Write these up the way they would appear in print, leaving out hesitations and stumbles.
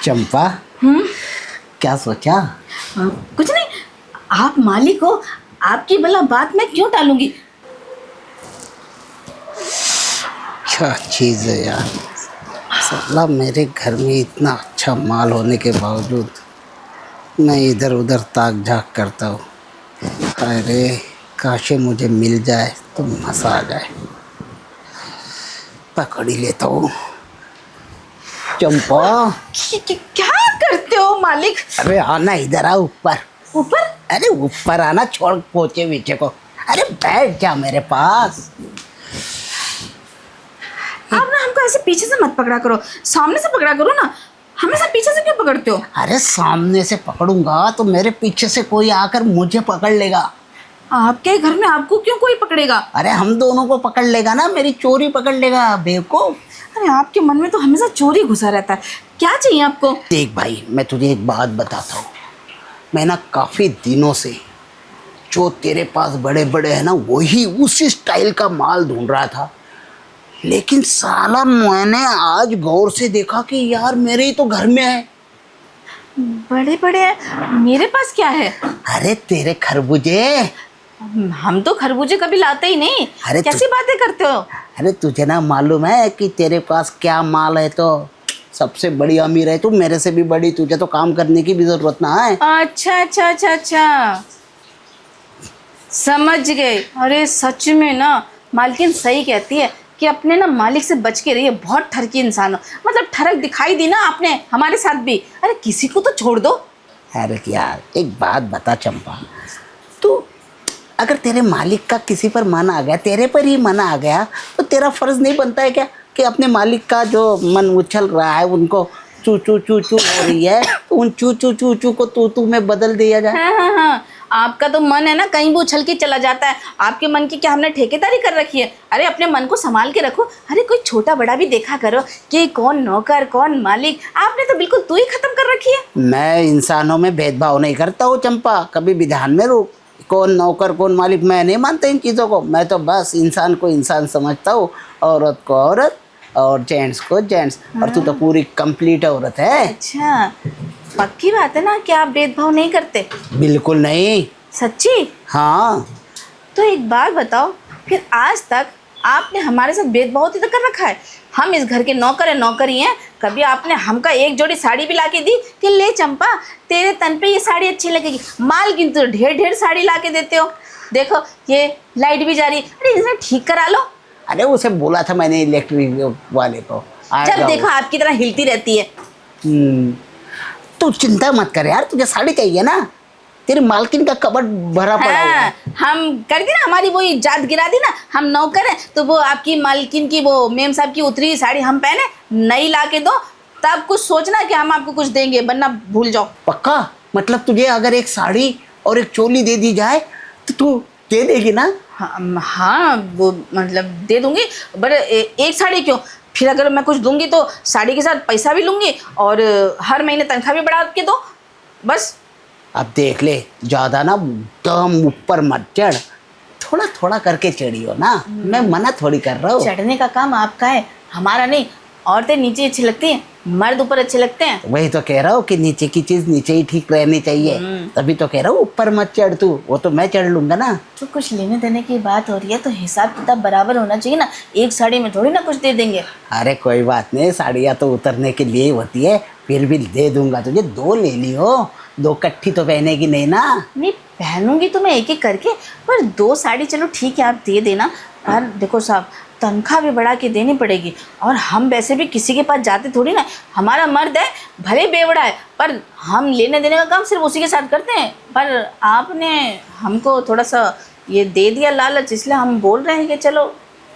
चंपा, क्या सोचा? कुछ नहीं। आप मालिक हो, आपकी भला बात मैं क्यों टालूंगी। क्या चीज़ है यार, साला मेरे घर में इतना अच्छा माल होने के बावजूद मैं इधर उधर ताक झाक करता हूँ। अरे काश मुझे मिल जाए तो मज़ा आ जाए। पकड़ ही लेता हूँ। चंपा, क्या करते हो मालिक? अरे आना इधर आ, ऊपर ऊपर? अरे ऊपर आना, छोड़ पोचे पीछे को। अरे बैठ जा मेरे पास। आप ना हमको ऐसे पीछे से मत पकड़ा करो, सामने से पकड़ा करो ना। हमेशा पीछे से क्यों पकड़ते हो? अरे सामने से पकड़ूंगा तो मेरे पीछे से कोई आकर मुझे पकड़ लेगा। आपके घर में आपको क्यों कोई पकड़ेगा? अरे हम दोनों को पकड़ लेगा ना, मेरी चोरी पकड़ लेगा बेवकूफ। अरे आपके मन में तो हमेशा चोरी घुसा रहता है। क्या चाहिए आपको? देख भाई, मैं तुझे एक बात बताता हूँ। मैं ना काफ़ी दिनों से जो तेरे पास बड़े बड़े हैं ना, वही उसी स्टाइल का माल ढूंढ रहा था। लेकिन साला मैंने आज गौर से देखा कि यार मेरे ही तो घर में है। बड़े बड़े हैं? मेरे पास क्या है? अरे तेरे खरबूजे। हम तो खरबूजे कभी लाते ही नहीं। अरे कैसी बातें करते हो? अरे तुझे ना मालूम है कि तेरे पास क्या माल है, तो सबसे बड़ी अमीर है तू, मेरे से भी बड़ी। तुझे तो काम करने की भी जरूरत ना है। अच्छा अच्छा अच्छा अच्छा, समझ गए। अरे सच में ना, मालकिन सही कहती है कि अपने ना मालिक से बच के रहिए। बहुत ठरकी इंसान हो, मतलब ठरक दिखाई दी ना आपने हमारे साथ भी। अरे किसी को तो छोड़ दो। अरे यार एक बात बता चंपा, तू अगर तेरे मालिक का किसी पर मन आ गया, तेरे पर ही मन आ गया, तो तेरा फर्ज नहीं बनता है क्या कि अपने मालिक का जो मन उछल रहा है, उनको चू चू चू चू हो रही है, तो उन चू चू चू चू को तू में बदल दिया जाए। हाँ हाँ हाँ, आपका तो मन है ना कहीं भी उछल के चला जाता है। आपके मन की क्या हमने ठेकेदारी कर रखी है? अरे अपने मन को संभाल के रखो। अरे कोई छोटा बड़ा भी देखा करो कि कौन नौकर कौन मालिक। आपने तो बिल्कुल तू ही खत्म कर रखी है। मैं इंसानों में भेदभाव नहीं करता हूँ चंपा, कभी भी ध्यान में रो। कौन नौकर कौन मालिक, मैं नहीं मानता इन चीज़ों को। मैं तो बस इंसान को इंसान समझता हूँ, औरत को औरत और जेंट्स को जेंट्स। और तू तो पूरी कंप्लीट औरत है। अच्छा, पक्की बात है ना कि आप भेदभाव नहीं करते? बिल्कुल नहीं। सच्ची? हाँ। तो एक बात बताओ, फिर आज तक आपने हमारे साथ भेदभाव तो कर रखा है। हम इस घर के नौकर है, नौकर ही हैं। कभी आपने हमका एक जोड़ी साड़ी भी ला के दी कि ले चंपा तेरे तन पे ये साड़ी अच्छी लगेगी? मालकिन तो ढेर ढेर साड़ी ला के देते हो। देखो ये लाइट भी जा रही है, अरे इसे ठीक करा लो। अरे उसे बोला था मैंने इलेक्ट्रिक वाले को, जब देखो आपकी तरह हिलती रहती है। तू चिंता मत कर यार, तुझे साड़ी चाहिए ना, तेरी मालकिन का कबर्ड भरा पड़ा हुआ है। हम कर दी ना, हमारी वो इज्जत गिरा दी ना। हम नौकर हैं तो वो आपकी मालकिन की, वो मेम साहब की उतरी हुई साड़ी हम पहने, नई ला के दो, तब कुछ सोचना कि हम आपको कुछ देंगे, वरना भूल जाओ। पक्का? मतलब तुझे अगर एक साड़ी और एक चोली दे दी जाए तो तू दे देगी ना? हाँ वो मतलब दे दूंगी, बट एक साड़ी क्यों? फिर अगर मैं कुछ दूंगी तो साड़ी के साथ पैसा भी लूंगी और हर महीने तनख्वाह भी बढ़ा के दो, बस। अब देख ले, ज़्यादा ना दम ऊपर मत चढ़, थोड़ा थोड़ा करके चढ़ियो ना। मैं मना थोड़ी कर रहा हूँ। चढ़ने का काम आपका है, हमारा नहीं। औरतें नीचे अच्छी लगती हैं, मर्द ऊपर अच्छे लगते हैं। वही तो कह रहा हूँ कि नीचे की चीज़ नीचे ही ठीक रहनी चाहिए। तभी तो कह रहा हूँ ऊपर मत चढ़ तू, वो तो मैं चढ़ लूँगा ना। तो कुछ लेने देने की बात हो रही है तो हिसाब किताब बराबर होना चाहिए ना। एक साड़ी में थोड़ी ना कुछ दे देंगे। अरे कोई बात नहीं, साड़ियाँ तो उतरने के लिए ही होती है, फिर भी दे दूंगा तुझे। दो ले लियो, दो कट्ठी तो पहनेगी नहीं ना? नहीं पहनूंगी तो मैं एक एक करके, पर दो साड़ी चलो ठीक है आप दे देना। पर देखो साहब, तनख्वाह भी बढ़ा के देनी पड़ेगी। और हम वैसे भी किसी के पास जाते थोड़ी ना। हमारा मर्द है, भले बेवड़ा है, पर हम लेने देने का काम सिर्फ उसी के साथ करते हैं। पर आपने हमको थोड़ा सा ये दे दिया लालच, इसलिए हम बोल रहे हैं कि चलो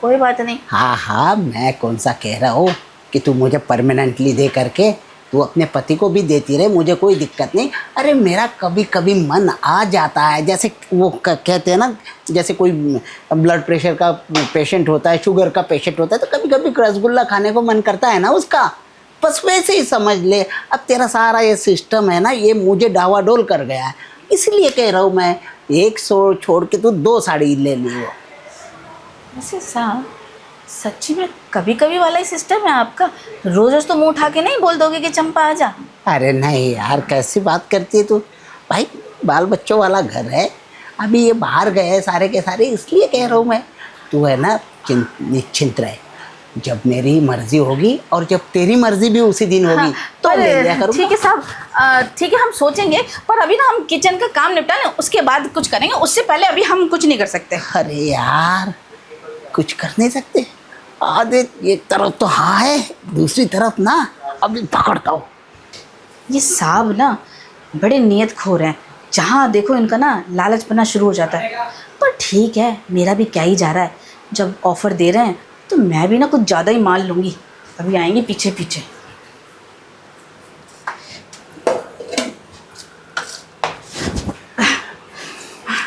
कोई बात नहीं। हाँ हाँ, मैं कौन सा कह रहा हूँ कि तू मुझे परमानेंटली दे करके तू अपने पति को भी देती रहे, मुझे कोई दिक्कत नहीं। अरे मेरा कभी कभी मन आ जाता है, जैसे वो कहते हैं ना, जैसे कोई ब्लड प्रेशर का पेशेंट होता है, शुगर का पेशेंट होता है, तो कभी कभी रसगुल्ला खाने को मन करता है ना उसका। बस वैसे ही समझ ले। अब तेरा सारा ये सिस्टम है ना, ये मुझे डावाडोल कर गया है, इसलिए कह रहा हूँ मैं, एक सौ छोड़ के तू दो साड़ी ले लियो। वैसे साहब सच्ची में कभी कभी वाला ही सिस्टम है आपका? रोज रोज तो मुंह उठा के नहीं बोल दोगे कि चंपा आ जा। अरे नहीं यार, कैसी बात करती है तू। भाई बाल बच्चों वाला घर है, अभी ये बाहर गए हैं सारे के सारे, इसलिए कह रहा हूँ मैं। तू है ना निश्चिंत रहे, जब मेरी मर्जी होगी और जब तेरी मर्जी भी उसी दिन होगी तो ले लिया करूँगा। ठीक है साहब, ठीक है हम सोचेंगे, पर अभी ना हम किचन का काम निपटा लें, उसके बाद कुछ करेंगे, उससे पहले अभी हम कुछ नहीं कर सकते। अरे यार कुछ कर नहीं सकते, आधे एक तरफ तो हाँ है, दूसरी तरफ ना अभी पकड़ता हूँ। ये साहब ना बड़े नियत खोर हैं, जहाँ देखो इनका ना लालच बनना शुरू हो जाता है। पर ठीक है, मेरा भी क्या ही जा रहा है, जब ऑफ़र दे रहे हैं तो मैं भी ना कुछ ज़्यादा ही मान लूँगी। अभी आएंगे पीछे पीछे।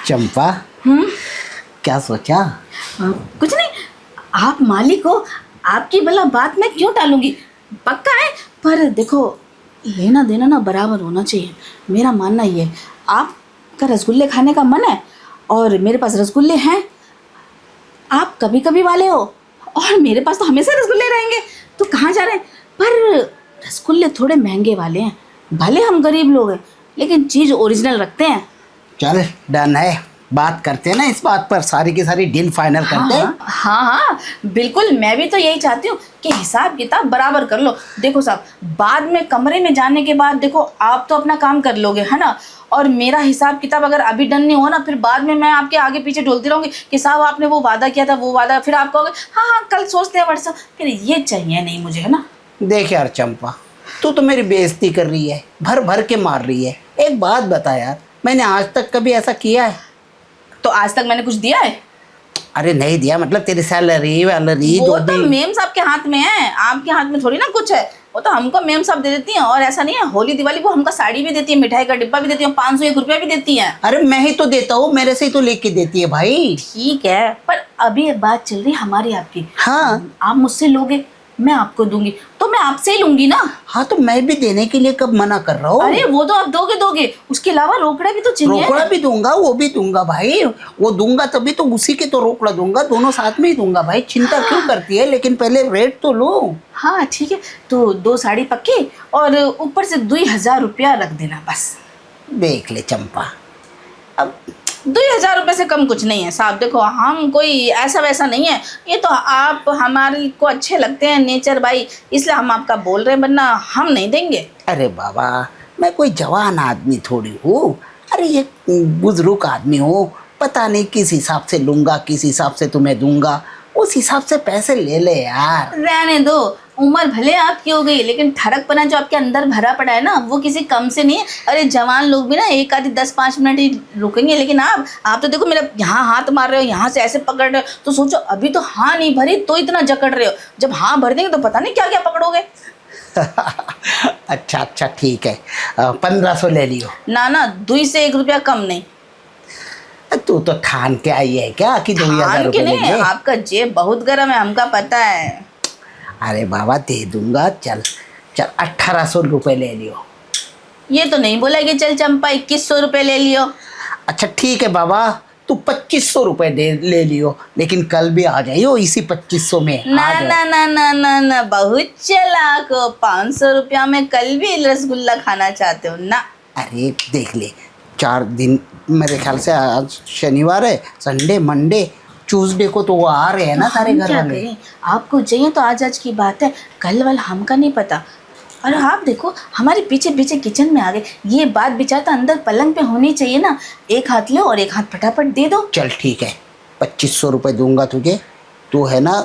चंपा क्या सोचा? कुछ नहीं, आप मालिक हो, आपकी भला बात मैं क्यों टालूंगी, पक्का है। पर देखो लेना देना ना बराबर होना चाहिए, मेरा मानना ये है। आपका रसगुल्ले खाने का मन है और मेरे पास रसगुल्ले हैं, आप कभी कभी वाले हो और मेरे पास तो हमेशा रसगुल्ले रहेंगे, तो कहाँ जा रहे हैं। पर रसगुल्ले थोड़े महंगे वाले हैं, भले हम गरीब लोग हैं लेकिन चीज़ ओरिजिनल रखते हैं। चल डन है, बात करते हैं ना इस बात पर, सारी की सारी डील फाइनल करते हैं। हाँ बिल्कुल, मैं भी तो यही चाहती हूँ कि हिसाब किताब बराबर कर लो। देखो साहब, बाद में कमरे में जाने के बाद देखो आप तो अपना काम कर लोगे है ना, और मेरा हिसाब किताब अगर अभी डन नहीं हो ना, फिर बाद में मैं आपके आगे पीछे ढोलती रहूँगी कि साहब आपने वो वादा किया था, वो वादा, फिर आप कहोगे हाँ हाँ कल सोचते हैं व्हाट्सएप, फिर ये चाहिए नहीं मुझे, है ना। देख यार चंपा, तू तो मेरी बेइज्जती कर रही है, भर भर के मार रही है। एक बात बता यार, मैंने आज तक कभी ऐसा किया है? तो आज तक मैंने कुछ दिया है? अरे नहीं दिया, मतलब तेरी सैलरी वैलरी वो जो तो भी। मेम साहब के हाथ में है, आपके हाथ में थोड़ी ना कुछ है। वो तो हमको मेम साहब दे देती हैं, और ऐसा नहीं है, होली दिवाली को हमको साड़ी भी देती है, मिठाई का डिब्बा भी देती है, 501 रुपया भी देती है। अरे मैं ही तो देता हूँ, मेरे से ही तो लेके देती है भाई। ठीक है, पर अभी एक बात चल रही हमारी आपकी। हाँ आप मुझसे लोगे, मैं आपको दूंगी, तो मैं आपसे ही लूंगी ना। हाँ, तो मैं भी देने के लिए कब मना कर रहा हूँ। अरे वो तो आप दोगे दोगे, उसके अलावा रोकड़ा भी तो चाहिए। रोकड़ा भी दूंगा, वो भी दूंगा भाई, वो दूंगा तभी तो, उसी के तो रोकड़ा दूंगा, दोनों साथ में ही दूंगा भाई। चिंता क्यों करती है, लेकिन पहले रेट तो लो। हाँ ठीक है, तो 2 साड़ी पक्की और ऊपर से 2000 रुपया रख देना बस। देख ले चंपा, अब 2000 रुपये से कम कुछ नहीं है साहब। देखो हम कोई ऐसा वैसा नहीं है, ये तो आप हमारे को अच्छे लगते हैं नेचर भाई, इसलिए हम आपका बोल रहे हैं, वरना हम नहीं देंगे। अरे बाबा, मैं कोई जवान आदमी थोड़ी हूँ, अरे ये बुजुर्ग आदमी हूँ, पता नहीं किस हिसाब से लूंगा, किस हिसाब से तुम्हें दूंगा, उस हिसाब से पैसे ले ले यार। रहने दो, उम्र भले आपकी हो गई लेकिन ठरकपना जो आपके अंदर भरा पड़ा है ना, वो किसी कम से नहीं है। अरे जवान लोग भी ना एक आधी 10-5 मिनट ही रुकेंगे, लेकिन आप तो देखो मेरा यहाँ हाथ मार रहे हो, यहाँ से ऐसे पकड़ रहे हो, तो सोचो अभी तो हाँ नहीं भरी तो इतना जकड़ रहे हो, जब हाँ भर देंगे तो पता नहीं क्या क्या पकड़ोगे। अच्छा ठीक है, 1500 ले लियो ना 2 से 1 रुपया कम नहीं। तू तो ठान के आई है क्या कि 2000 ठान के रुपये नहीं, लेंगे? आपका जेब बहुत गर्म है, हमका पता है। अरे बाबा दे दूंगा, चल 1800 रुपये ले लियो। ये तो नहीं बोला कि चल चंपा 2100 रुपये ले लियो। अच्छा ठीक है बाबा, तू 2500 रुपये दे ले लियो, लेकिन कल भी आ जाइयो इसी 2500 में। ना ना ना ना ना ना, बहुत चालाक हो, 500 रुपया में कल भी रसगुल्ला खाना चाहते हो ना। अरे देख ले, 4 दिन मेरे ख्याल से, आज शनिवार है, संडे मंडे ट्यूसडे को तो वो आ रहे हैं ना सारे घर क्या वाले। करें, आपको चाहिए तो आज की बात है, कल वाल हमका नहीं पता। और आप देखो हमारे पीछे पीछे किचन में आ गए, ये बात विचारता अंदर पलंग पे होनी चाहिए ना। एक हाथ लो और एक हाथ फटाफट दे दो। चल ठीक है, 2500 रुपये दूंगा तुझे, तू है ना,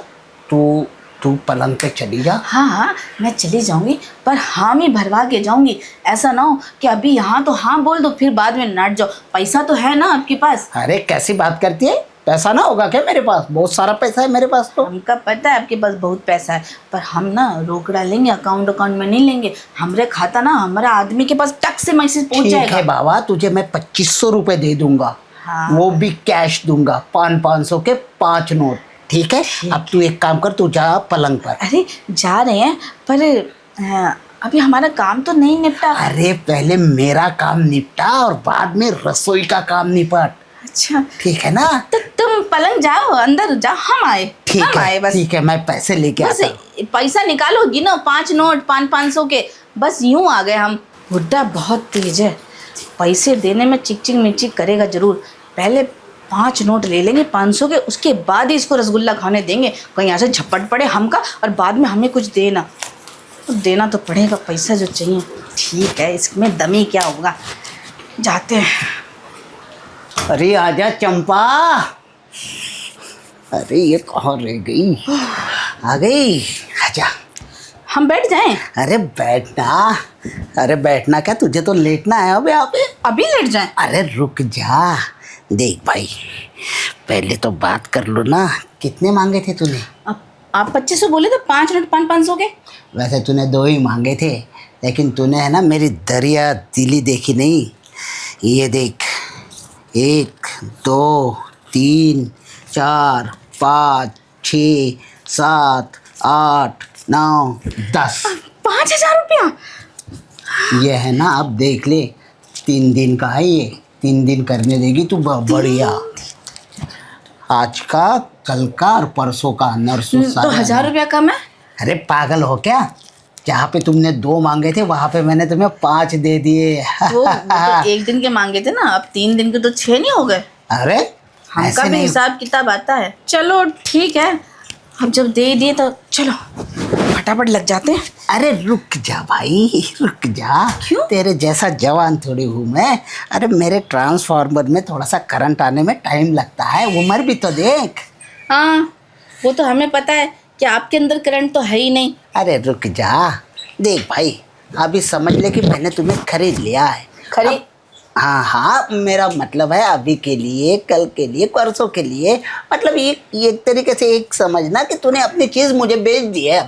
तू पलंग पे चली जा। हाँ मैं चली जाऊंगी, पर हामी भरवा के जाऊंगी। ऐसा ना हो कि अभी यहाँ तो हाँ बोल दो, फिर बाद में नाट जाओ। पैसा तो है ना आपके पास? अरे कैसी बात करती है, पैसा ना होगा क्या मेरे पास? बहुत सारा पैसा है मेरे पास तो। हमका पता है आपके पास बहुत पैसा है, पर हम ना रोकड़ा लेंगे, अकाउंट में नहीं लेंगे। हमारे खाता ना हमारा आदमी के पास टक से मैसेज पहुंच जाएगा। ठीक है बाबा, तुझे मैं 2500 रुपये दे दूंगा। हाँ। वो भी कैश दूंगा, 500 के 5 नोट। ठीक है, अब तू एक काम कर, तू जा पलंग पर। अरे जा रहे हैं, पर अभी हमारा काम तो नहीं निपटा। अरे पहले मेरा काम निपटा और बाद में रसोई का काम निपट। अच्छा ठीक है ना? तो तुम पलंग जाओ, अंदर जाओ, हम आए। ठीक हम आए है, बस। ठीक है, मैं पैसे लेके बस आता हूँ। पैसा निकालो, गिनो 5 नोट 500 के, बस यूं आ गए हम। बुड्ढा बहुत तेज है, पैसे देने में चिकचिक मिकचिक करेगा जरूर। पहले 5 नोट ले लेंगे 500 के, उसके बाद ही इसको रसगुल्ला खाने देंगे। कहीं ऐसे झपट पड़े हमका और बाद में हमें कुछ देना, तो देना तो पड़ेगा पैसा जो चाहिए। ठीक है, इसमें दमी क्या होगा, जाते हैं। अरे आजा चंपा। अरे ये कहाँ रह गई? आ गई, आजा। हम बैठ जाएं? अरे बैठना। अरे बैठना क्या, तुझे तो लेटना है अब यहाँ पे। अभी लेट जाएं? अरे रुक जा। देख भाई, पहले तो बात कर लो ना, कितने मांगे थे तूने? आप 2500 बोले थे, 5 नोट 500 के। वैसे तूने 2 ही मांगे थे, लेकिन तूने है ना मेरी दरिया दिली देखी नहीं। ये देख, 1 2 3 4 5 6 7 8 9 10। 5000 रुपया? ये है ना, अब देख ले, 3 दिन का है ये। 3 दिन करने देगी तू बढ़िया। आज का, कल का और परसों का नरसों तो 1000 रुपया कम है? अरे पागल हो क्या? जहाँ पे तुमने 2 मांगे थे वहां पे मैंने तुम्हें 5 दे दिए। वो तो 1 दिन के मांगे थे ना, अब 3 दिन के तो 6 नहीं हो गए? अरे हमका ऐसे भी नहीं। हिसाब किताब आता है। चलो ठीक है, अब जब दे दिए तो चलो फटाफट लग जाते हैं। अरे रुक जा भाई, रुक जा। क्यों? तेरे जैसा जवान थोड़ी हूँ मैं। अरे मेरे ट्रांसफार्मर में थोड़ा सा करंट आने में टाइम लगता है, उम्र भी तो देख। हाँ, वो तो हमें पता है कि आपके अंदर करंट तो है ही नहीं। अरे रुक जा। देख भाई, अभी समझ ले कि मैंने तुम्हें खरीद लिया है। खरीद? हाँ हाँ, मेरा मतलब है अभी के लिए, कल के लिए, परसों के लिए। मतलब ये एक तरीके से एक समझना कि तूने अपनी चीज़ मुझे बेच दी है।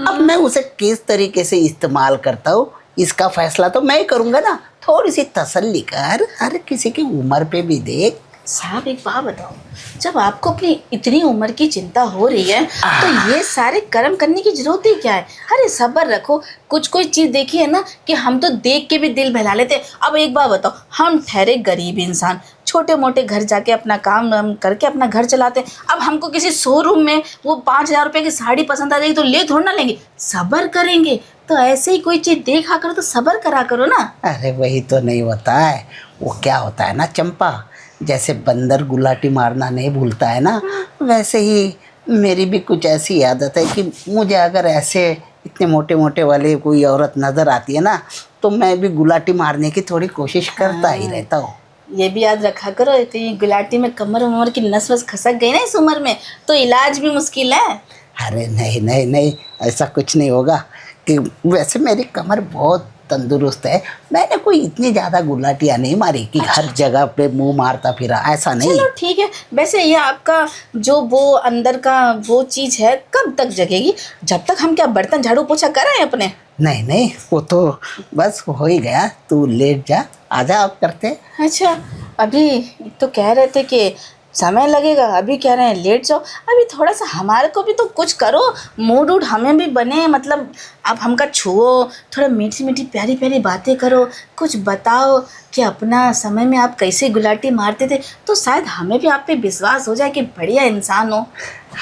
अब मैं उसे किस तरीके से इस्तेमाल करता हूँ, इसका फैसला तो मैं ही करूँगा ना। थोड़ी सी तसल्ली कर, अरे किसी की उम्र पे भी देख। साहब एक बात बताओ, जब आपको अपनी इतनी उम्र की चिंता हो रही है तो ये सारे कर्म करने की जरूरत ही क्या है? अरे सब्र रखो, कुछ कोई चीज़ देखी है ना कि हम तो देख के भी दिल बहला लेते। अब एक बात बताओ, हम ठहरे गरीब इंसान, छोटे मोटे घर जाके अपना काम वाम करके अपना घर चलाते। अब हमको किसी शोरूम में वो 5000 रुपये की साड़ी पसंद आ जाएगी तो ले थोड़ा ना लेंगे, सब्र करेंगे। तो ऐसे ही कोई चीज़ देखा करो तो सब्र करा करो ना। अरे वही तो नहीं होता है। वो क्या होता है ना चंपा, जैसे बंदर गुलाटी मारना नहीं भूलता है ना, वैसे ही मेरी भी कुछ ऐसी आदत है कि मुझे अगर ऐसे इतने मोटे मोटे वाले कोई औरत नज़र आती है ना, तो मैं भी गुलाटी मारने की थोड़ी कोशिश करता ही रहता हूँ। ये भी याद रखा करो, कहीं गुलाटी में कमर उमर की नस वस खसक गई ना इस उम्र में तो इलाज भी मुश्किल है। अरे नहीं नहीं नहीं, ऐसा कुछ नहीं होगा। कि वैसे मेरी कमर बहुत तंदुरुस्त है, मैंने कोई इतनी ज़्यादा गुलाटियाँ नहीं मारी कि हर जगह पे मुंह मारता फिरा, ऐसा नहीं। चलो ठीक है। वैसे ये आपका जो वो अंदर का वो चीज़ है कब तक जगेगी? जब तक हम क्या बर्तन झाड़ू पोछा कराएं अपने? नहीं नहीं, वो तो बस हो ही गया। तू लेट जा, आजा आप करते। अच्छा, अभी तो कह रहे थे कि समय लगेगा, अभी कह रहे हैं लेट जाओ। अभी थोड़ा सा हमारे को भी तो कुछ करो, मूड वूड हमें भी बने। मतलब आप हमका छुओ, थोड़ा मीठी मीठी प्यारी प्यारी बातें करो, कुछ बताओ कि अपना समय में आप कैसे गुलाटी मारते थे, तो शायद हमें भी आप पे विश्वास हो जाए कि बढ़िया इंसान हो।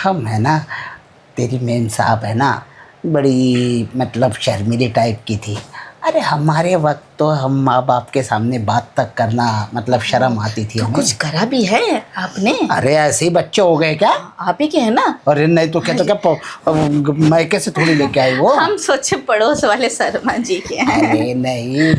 हम है ना, तेरी मेम साहब है ना, बड़ी मतलब शर्मीली टाइप की थी। अरे हमारे वक्त तो हम माँ बाप के सामने बात तक करना मतलब शर्म आती थी तो हमें। कुछ करा भी है आपने? अरे ऐसे ही बच्चे हो गए क्या? आप ही के हैं ना? अरे नहीं तो क्या, तो क्या मायके से थोड़ी लेके आई वो। हम सोचे पड़ोस वाले शर्मा जी के हैं। अरे नहीं,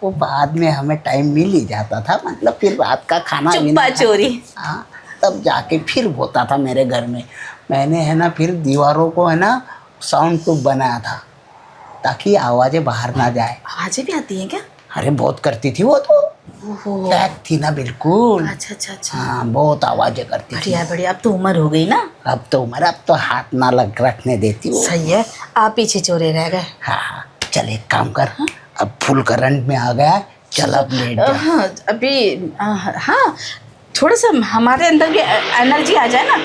वो बाद में हमें टाइम मिल ही जाता था, मतलब फिर रात का खाना चुप्पा चोरी। हाँ, तब जाके फिर होता था मेरे घर में। मैंने है ना फिर दीवारों को है ना साउंड प्रूफ बनाया था ताकि आवाज़ें बाहर ना जाए। आवाज़ें भी आती हैं क्या? अरे बहुत करती थी वो तो, पैक थी ना बिल्कुल। अच्छा अच्छा अच्छा, हाँ, बहुत आवाज़ें करती थी। बढ़िया बढ़िया। अब तो उम्र हो गई ना? अब तो उम्र, अब तो हाथ ना लग रखने देती वो। सही है, आप पीछे चोरे रह गए। हाँ हाँ, चल एक काम कर, अब फुल करंट में आ गया, चल अब लेट जा। हाँ अभी हाँ, थोड़ा सा हमारे अंदर भी एनर्जी आ जाए ना।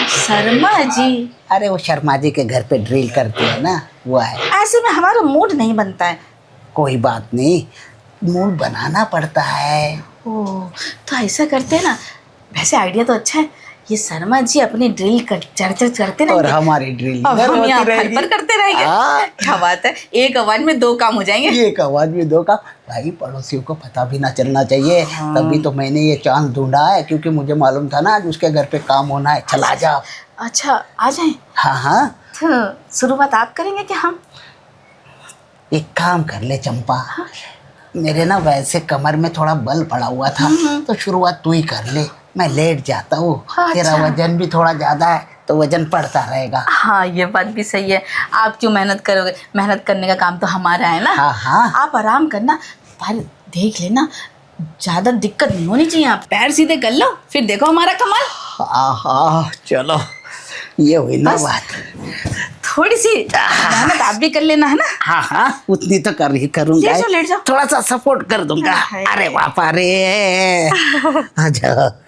शर्मा जी? अरे वो शर्मा जी के घर पे ड्रिल करती है ना, वो है। ऐसे में हमारा मूड नहीं बनता है। कोई बात नहीं, मूड बनाना पड़ता है। ओह, तो ऐसा करते हैं ना, वैसे आइडिया तो अच्छा है। ये शर्मा जी अपनी ड्रिल चर्चा करते और रहेंगे हमारी ड्रिल और हम यहाँ होती फल रहेगी। पर करते रहेंगे। हाँ। क्या बात है, एक आवाज में दो काम हो जाएंगे। एक आवाज में दो काम। भाई पड़ोसियों को पता भी ना चलना चाहिए। हाँ। तभी तो मैंने ये चांस ढूंढा है, क्योंकि मुझे मालूम था ना आज उसके घर पे काम होना है। चला जा। अच्छा, आ जाएं। हाँ हाँ, तो शुरुआत आप करेंगे कि हम? एक काम कर ले चंपा, मेरे ना वैसे कमर में थोड़ा बल पड़ा हुआ था, तो शुरुआत तू ही कर ले। मैं लेट जाता हूँ। अच्छा। तेरा वजन भी थोड़ा ज्यादा है, तो वजन बढ़ता रहेगा। हाँ, ये बात भी सही है। आप क्यों मेहनत करोगे, मेहनत करने का काम तो हमारा है ना। हाँ हाँ। आप आराम करना, पर देख लेना ज्यादा दिक्कत नहीं होनी चाहिए। आप पैर सीधे कर लो, फिर देखो हमारा कमाल। हाँ हाँ, चलो ये हुई ना बस। बात। थोड़ी सी मेहनत आप भी कर लेना, है ना। हाँ हाँ, उतनी तो कर ही करूंगा। लेट जाओ, लेट जाओ। थोड़ा सा सपोर्ट कर दूंगा। हाय। अरे बापा रे। अच्छा